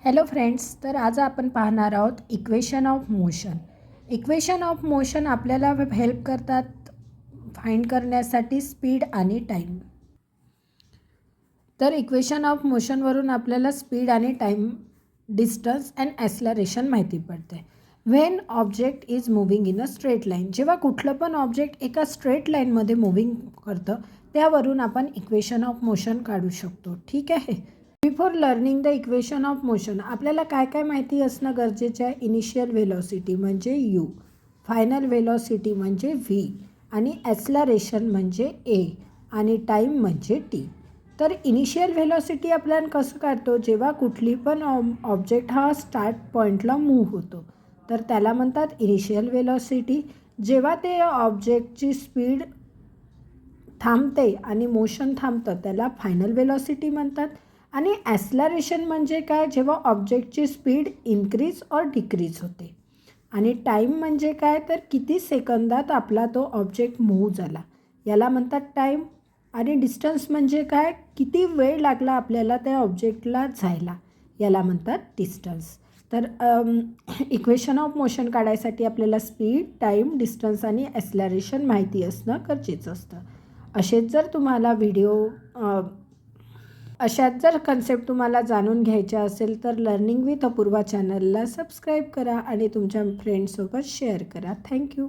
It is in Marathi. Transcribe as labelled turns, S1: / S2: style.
S1: हॅलो फ्रेंड्स, तर आज आपण पाहणार आहोत equation of motion. Equation of motion आपल्याला हेल्प करतात फाइंड करण्यासाठी स्पीड आणि टाईम. तर इक्वेशन ऑफ मोशनवरून आपल्याला स्पीड आणि टाईम, डिस्टन्स अँड ॲक्सलरेशन माहिती पडते. When object is moving in a straight line, जेव्हा कुठलं पण ऑब्जेक्ट एका स्ट्रेट लाईनमध्ये मूव्हिंग करतं त्यावरून आपण इक्वेशन ऑफ मोशन काढू शकतो. ठीक आहे. Before learning the equation of motion आपल्याला काय काय माहिती असणं गरजेचं आहे. इनिशियल व्हेलॉसिटी म्हणजे यू, फायनल व्हेलॉसिटी म्हणजे व्ही आणि ॲक्सलरेशन म्हणजे ए आणि टाईम म्हणजे टी. तर इनिशियल व्हेलॉसिटी आपल्याला कसं काढतो, जेव्हा कुठली पण ऑब्जेक्ट हा स्टार्ट पॉईंटला मूव्ह होतो तर त्याला म्हणतात इनिशियल व्हेलॉसिटी. जेव्हा ते ऑब्जेक्टची स्पीड थांबते आणि मोशन थांबतं त्याला फायनल व्हेलॉसिटी म्हणतात. आणि ॲक्सलरेशन म्हणजे काय, जेव्हा ऑब्जेक्टची स्पीड इन्क्रीज और डिक्रीज होते. आणि टाईम म्हणजे काय, तर किती सेकंदात आपला तो ऑब्जेक्ट मूव्ह झाला याला म्हणतात टाईम. आणि डिस्टन्स म्हणजे काय, किती वेळ लागला आपल्याला त्या ऑब्जेक्टला जायला याला म्हणतात डिस्टन्स. तर इक्वेशन ऑफ मोशन काढायसाठी आपल्याला स्पीड, टाईम, डिस्टन्स आणि ॲक्सलरेशन माहिती असणं गरजेचं असतं. असेच जर तुम्हाला अशाच जर कन्सेप्ट तुम्हाला जाणून घ्यायच्या असेल तर लर्निंग विथ अपूर्वा चॅनलला सबस्क्राईब करा आणि तुमच्या फ्रेंड्ससोबत शेअर करा. थँक्यू.